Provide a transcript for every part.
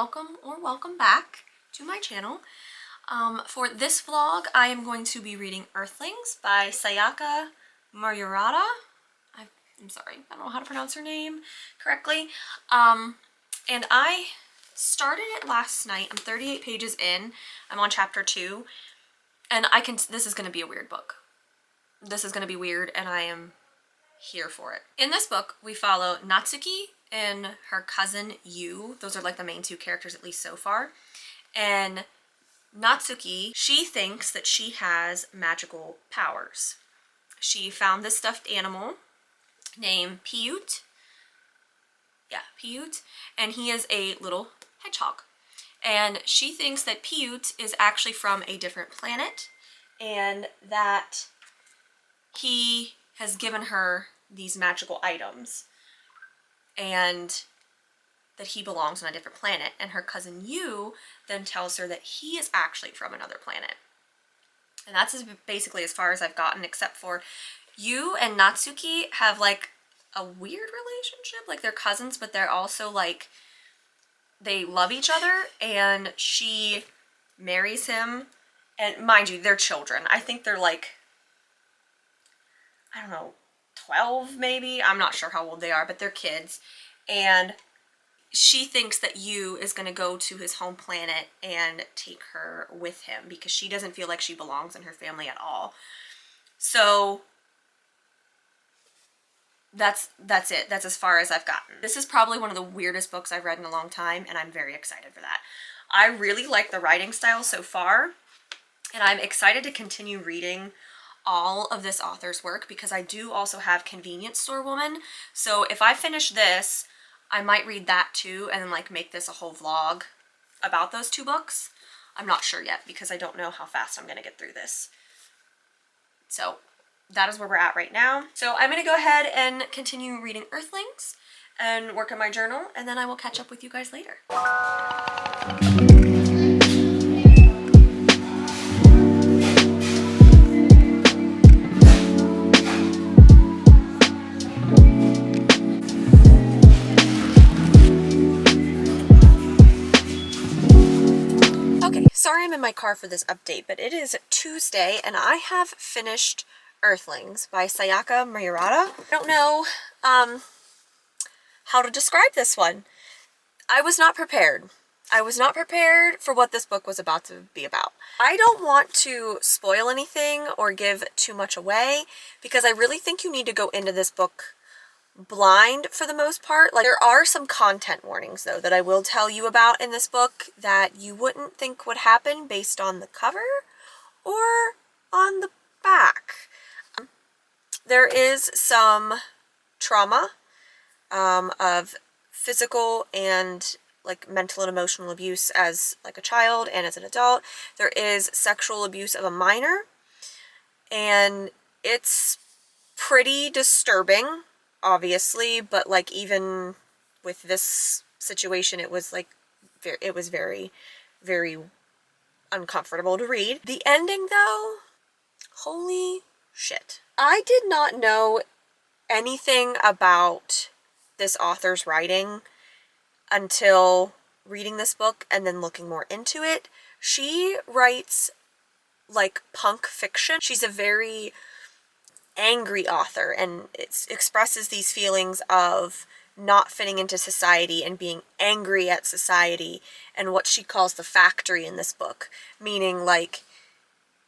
welcome or welcome back to my channel. For this vlog, I am going to be reading Earthlings by Sayaka Murata. I'm sorry, I don't know how to pronounce her name correctly. And I started it last night. I'm 38 pages in. I'm on chapter 2. And this is going to be a weird book. This is going to be weird, and I am here for it. In this book, we follow Natsuki and her cousin Yu. Those are like the main two characters, at least so far. And Natsuki, she thinks that she has magical powers. She found this stuffed animal named Piyut. Yeah, Piyut. And he is a little hedgehog. And she thinks that Piyut is actually from a different planet and that he has given her these magical items and that he belongs on a different planet. And her cousin Yu then tells her that he is actually from another planet. And that's basically as far as I've gotten, except for Yu and Natsuki have like a weird relationship. Like they're cousins, but they're also like, they love each other, and she marries him. And mind you, they're children. I think they're like, I don't know, 12 maybe? I'm not sure how old they are, but they're kids. And she thinks that Yu is going to go to his home planet and take her with him because she doesn't feel like she belongs in her family at all. So that's it. That's as far as I've gotten. This is probably one of the weirdest books I've read in a long time, and I'm very excited for that. I really like the writing style so far, and I'm excited to continue reading all of this author's work because I do also have Convenience Store Woman. So if I finish this, I might read that too and then like make this a whole vlog about those two books. I'm not sure yet because I don't know how fast I'm going to get through this. So that is where we're at right now. So I'm going to go ahead and continue reading Earthlings and work on my journal, and then I will catch up with you guys later. Sorry I'm in my car for this update, but it is Tuesday and I have finished Earthlings by Sayaka Murata. I don't know how to describe this one. I was not prepared. I was not prepared for what this book was about to be about. I don't want to spoil anything or give too much away because I really think you need to go into this book blind for the most part. Like, there are some content warnings though that I will tell you about in this book that you wouldn't think would happen based on the cover or on the back. There is some trauma of physical and like mental and emotional abuse as like a child and as an adult. There is sexual abuse of a minor, and it's pretty disturbing, obviously, but like even with this situation, it was like it was very, very uncomfortable to read. The ending though, holy shit. I did not know anything about this author's writing until reading this book and then looking more into it. She writes like punk fiction. She's a very angry author, and it expresses these feelings of not fitting into society and being angry at society and what she calls the factory in this book, meaning like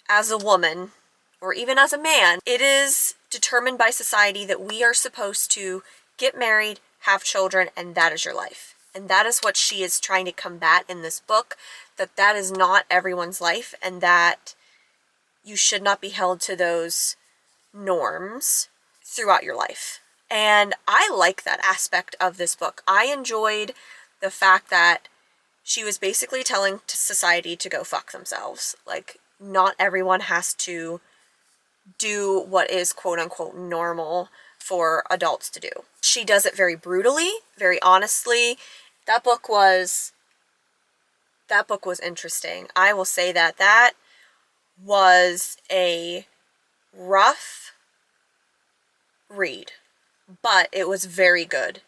as a woman or even as a man, it is determined by society that we are supposed to get married, have children, and that is your life. And that is what she is trying to combat in this book, that is not everyone's life, and that you should not be held to those norms throughout your life. And I like that aspect of this book. I enjoyed the fact that she was basically telling society to go fuck themselves. Like, not everyone has to do what is quote-unquote normal for adults to do. She does it very brutally, very honestly. That book was interesting. I will say that was a rough read, but it was very good.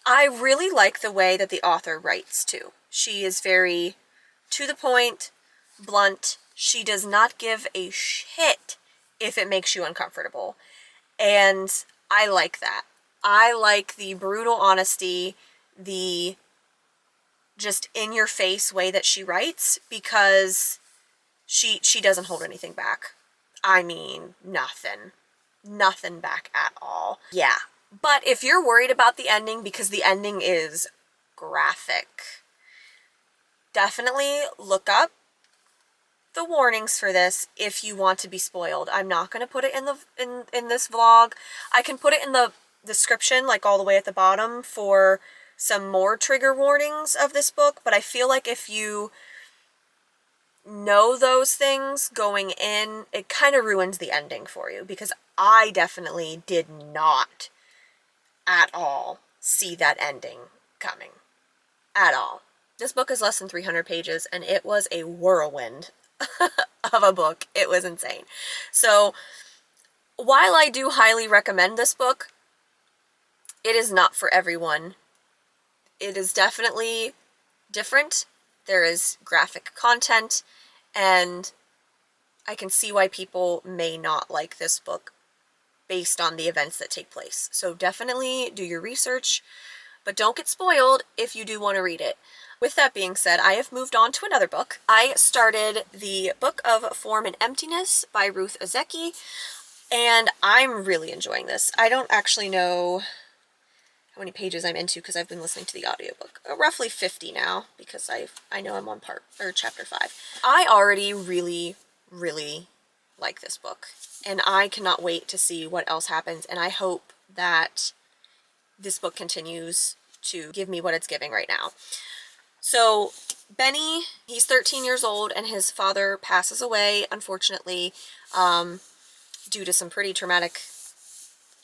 I really like the way that the author writes too. She is very to the point, blunt. She does not give a shit if it makes you uncomfortable. And I like that. I like the brutal honesty, the just in-your-face way that she writes, because she doesn't hold anything back. I mean, nothing. Nothing back at all. Yeah. But if you're worried about the ending, because the ending is graphic, definitely look up the warnings for this if you want to be spoiled. I'm not going to put it in this vlog. I can put it in the description, like all the way at the bottom, for some more trigger warnings of this book, but I feel like if you know those things going in, it kind of ruins the ending for you, because I definitely did not at all see that ending coming. At all. This book is less than 300 pages, and it was a whirlwind of a book. It was insane. So, while I do highly recommend this book, it is not for everyone. It is definitely different. There is graphic content, and I can see why people may not like this book based on the events that take place. So definitely do your research, but don't get spoiled if you do want to read it. With that being said, I have moved on to another book. I started the Book of Form and Emptiness by Ruth Ozeki, and I'm really enjoying this. I don't actually know how many pages I'm into because I've been listening to the audiobook. Roughly 50 now, because I know I'm on chapter 5. I already really, really like this book, and I cannot wait to see what else happens, and I hope that this book continues to give me what it's giving right now. So Benny, he's 13 years old, and his father passes away, unfortunately, due to some pretty traumatic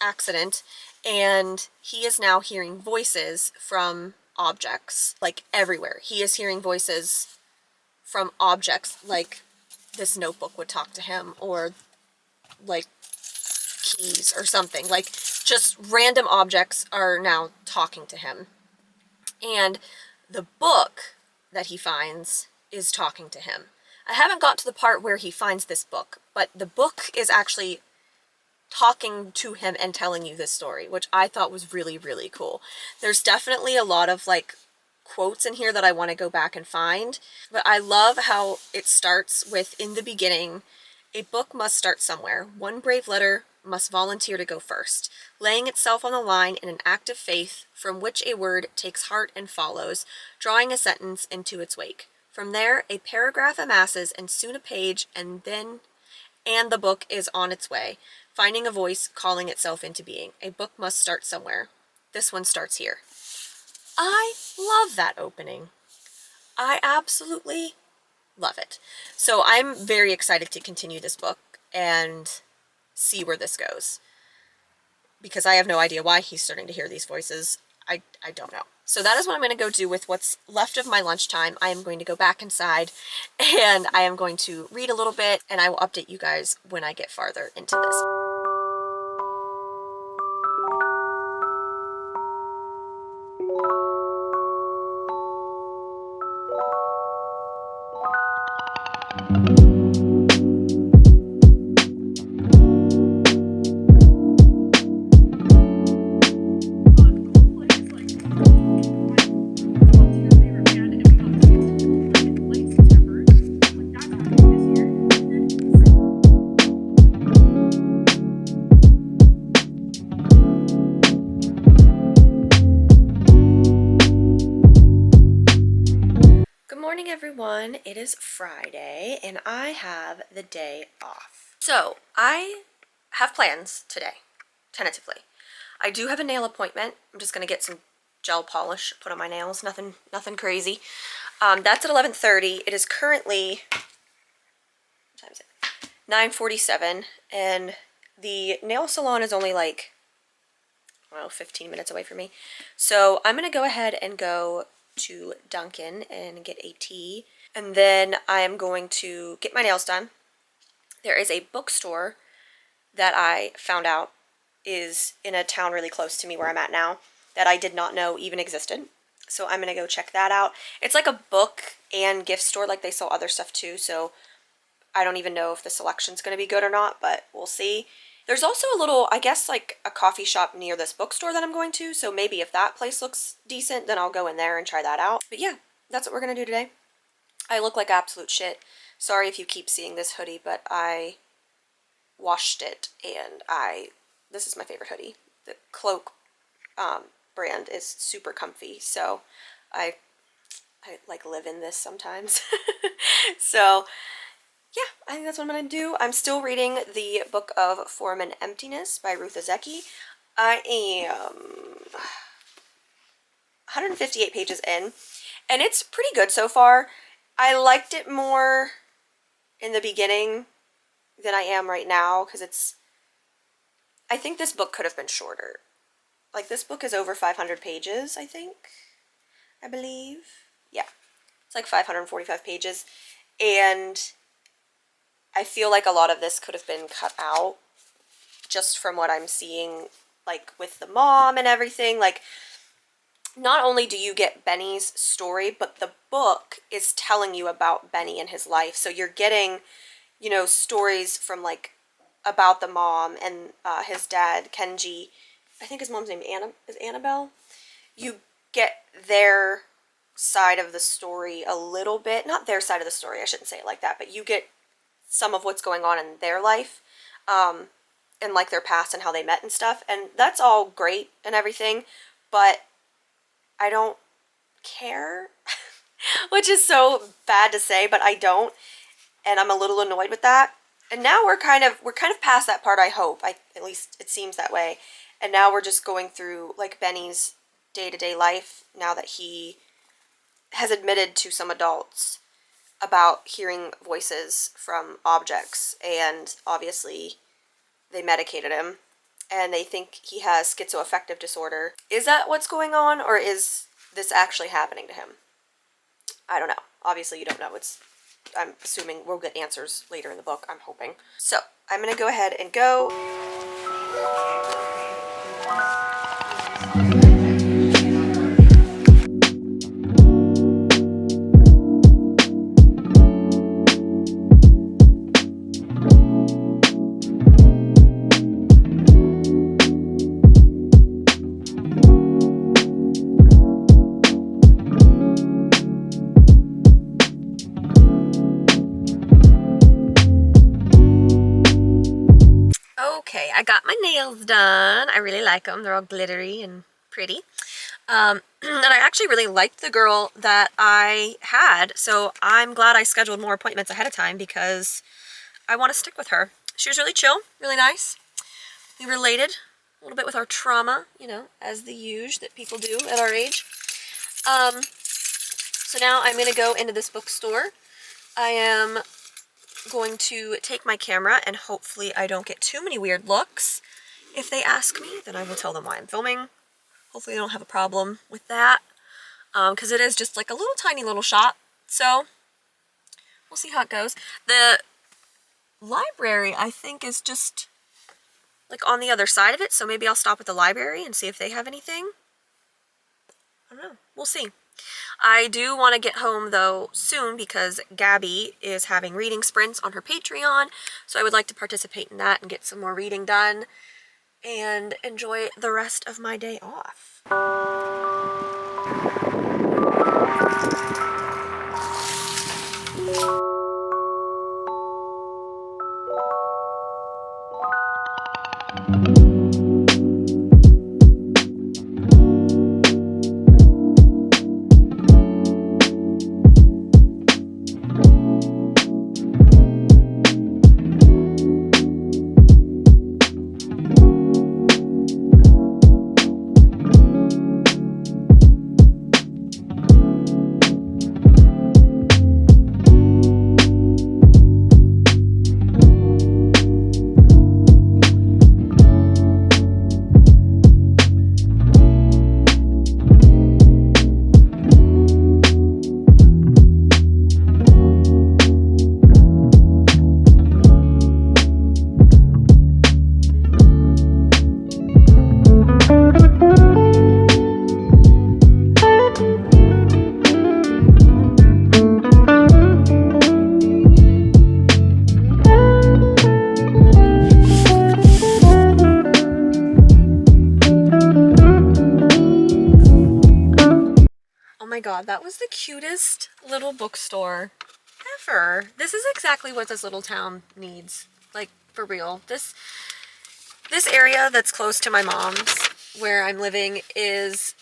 accident, and he is now hearing voices from objects, like everywhere. He is hearing voices from objects, like this notebook would talk to him, or like keys or something. Like, just random objects are now talking to him. And the book that he finds is talking to him. I haven't got to the part where he finds this book, but the book is actually talking to him and telling you this story, which I thought was really, really cool. There's definitely a lot of like quotes in here that I want to go back and find, but I love how it starts with, in the beginning, a book must start somewhere. One brave letter must volunteer to go first, laying itself on the line in an act of faith from which a word takes heart and follows, drawing a sentence into its wake. From there, a paragraph amasses, and soon a page, and the book is on its way, finding a voice calling itself into being. A book must start somewhere. This one starts here. I love that opening. I absolutely love it. So I'm very excited to continue this book and see where this goes, because I have no idea why he's starting to hear these voices. I don't know. So that is what I'm going to go do with what's left of my lunchtime. I am going to go back inside, and I am going to read a little bit, and I will update you guys when I get farther into this. Everyone, it is Friday and I have the day off. So I have plans today, tentatively. I do have a nail appointment. I'm just going to get some gel polish put on my nails, nothing crazy. That's at 11:30. It is currently, what time is it? 9:47, and the nail salon is only like, well, 15 minutes away from me. So I'm going to go ahead and go to Dunkin' and get a tea, and then I am going to get my nails done. There is a bookstore that I found out is in a town really close to me where I'm at now that I did not know even existed. so I'm gonna go check that out. It's like a book and gift store, like they sell other stuff too, so I don't even know if the selection's gonna be good or not, but we'll see. There's also a little, I guess, like a coffee shop near this bookstore that I'm going to, so maybe if that place looks decent, then I'll go in there and try that out. But yeah, that's what we're gonna do today. I look like absolute shit. Sorry if you keep seeing this hoodie, but I washed it, and this is my favorite hoodie. The Cloak brand is super comfy, so I like live in this sometimes. So yeah, I think that's what I'm gonna do. I'm still reading the Book of Form and Emptiness by Ruth Ozeki. I am 158 pages in, and it's pretty good so far. I liked it more in the beginning than I am right now, because I think this book could have been shorter. Like, this book is over 500 pages, I believe. Yeah, it's like 545 pages, and I feel like a lot of this could have been cut out just from what I'm seeing, like, with the mom and everything. Like, not only do you get Benny's story, but the book is telling you about Benny and his life. So you're getting, you know, stories from, like, about the mom and his dad, Kenji. I think his mom's name is Annabelle. You get their side of the story a little bit. Not their side of the story, I shouldn't say it like that, but you get some of what's going on in their life, and like their past and how they met and stuff, and that's all great and everything, but I don't care, which is so bad to say, but I don't, and I'm a little annoyed with that. And now we're kind of past that part, I hope. At least it seems that way. And now we're just going through, like, Benny's day-to-day life now that he has admitted to some adults about hearing voices from objects, and obviously they medicated him and they think he has schizoaffective disorder. Is that what's going on, or is this actually happening to him? I don't know. Obviously you don't know. I'm assuming we'll get answers later in the book, I'm hoping. So I'm gonna go ahead and go. Okay, I got my nails done. I really like them. They're all glittery and pretty. And I actually really liked the girl that I had, so I'm glad I scheduled more appointments ahead of time because I want to stick with her. She was really chill, really nice. We related a little bit with our trauma, you know, as the usual that people do at our age. So now I'm going to go into this bookstore. I am going to take my camera, and hopefully I don't get too many weird looks. If they ask me, then I will tell them why I'm filming. Hopefully I don't have a problem with that, because it is just like a little tiny little shop, so we'll see how it goes. The library, I think, is just like on the other side of it, so maybe I'll stop at the library and see if they have anything. I don't know. We'll see. I do want to get home, though, soon, because Gabby is having reading sprints on her Patreon, so I would like to participate in that and get some more reading done and enjoy the rest of my day off. god, that was the cutest little bookstore ever. This is exactly what this little town needs. Like, for real. This area that's close to my mom's, where I'm living, is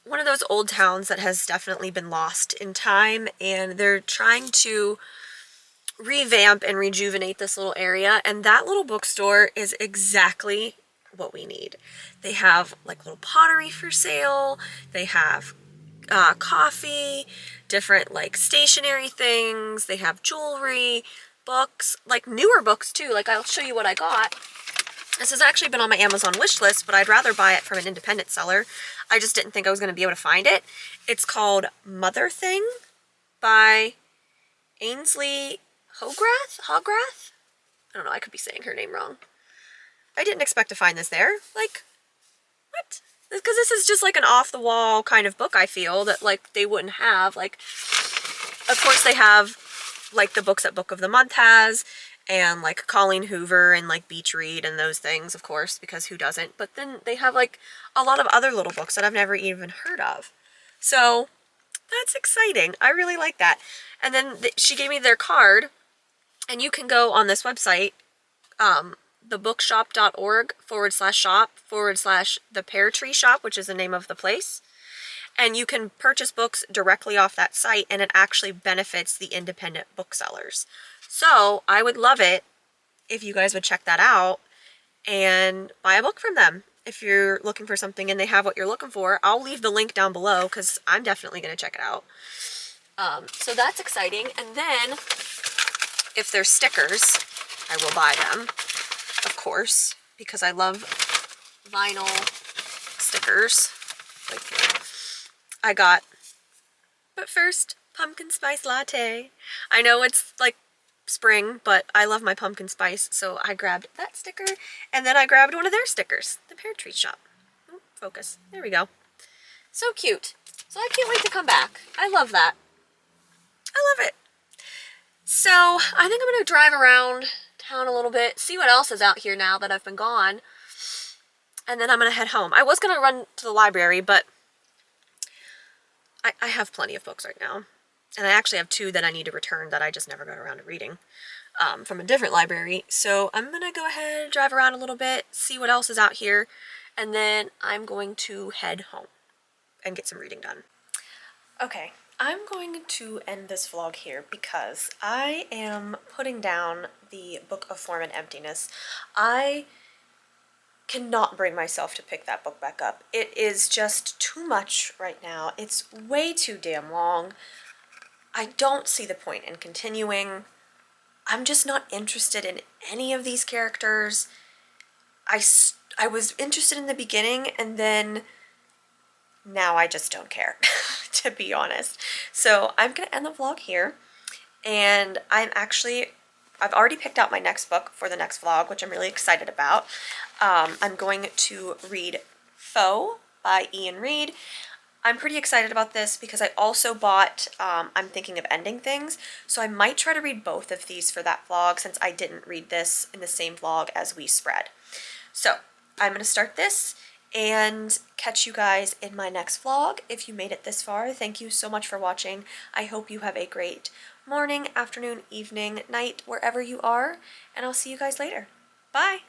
one of those old towns that has definitely been lost in time, and they're trying to revamp and rejuvenate this little area, and that little bookstore is exactly what we need. They have like little pottery for sale, they have coffee, different like stationery things, they have jewelry, books, like newer books too. Like, I'll show you what I got. This has actually been on my Amazon wish list, but I'd rather buy it from an independent seller. I just didn't think I was going to be able to find it. It's called Mother Thing by Ainsley Hogarth? I don't know, I could be saying her name wrong. I didn't expect to find this there. Like, what? Because this is just like an off-the-wall kind of book, I feel, that like they wouldn't have. Like, of course they have like the books that Book of the Month has, and like Colleen Hoover and like Beach Read and those things, of course, because who doesn't? But then they have like a lot of other little books that I've never even heard of. So that's exciting. I really like that. And then she gave me their card, and you can go on this website, thebookshop.org/shop/the Pear Tree Shop, which is the name of the place. And you can purchase books directly off that site, and it actually benefits the independent booksellers. So I would love it if you guys would check that out and buy a book from them. If you're looking for something and they have what you're looking for, I'll leave the link down below because I'm definitely going to check it out. So that's exciting. And then if there's stickers, I will buy them, of course, because I love vinyl stickers. Like, I got, but first, pumpkin spice latte. I know it's like spring, but I love my pumpkin spice, so I grabbed that sticker, and then I grabbed one of their stickers, the Pear Tree Shop. Oh, focus. There we go. So cute. So I can't wait to come back. I love that. I love it. So I think I'm going to drive around town a little bit, see what else is out here now that I've been gone, and then I'm going to head home. I was going to run to the library, but I have plenty of books right now. And I actually have 2 that I need to return that I just never got around to reading from a different library. So I'm going to go ahead, drive around a little bit, see what else is out here, and then I'm going to head home and get some reading done. Okay, I'm going to end this vlog here because I am putting down the Book of Form and Emptiness. I cannot bring myself to pick that book back up. It is just too much right now. It's way too damn long. I don't see the point in continuing. I'm just not interested in any of these characters. I was interested in the beginning, and then now I just don't care, to be honest. So I'm going to end the vlog here, and I've already picked out my next book for the next vlog, which I'm really excited about. I'm going to read Foe by Ian Reid. I'm pretty excited about this because I also bought I'm Thinking of Ending Things, so I might try to read both of these for that vlog since I didn't read this in the same vlog as We Spread. So I'm going to start this and catch you guys in my next vlog. If you made it this far, thank you so much for watching. I hope you have a great morning, afternoon, evening, night, wherever you are, and I'll see you guys later. Bye!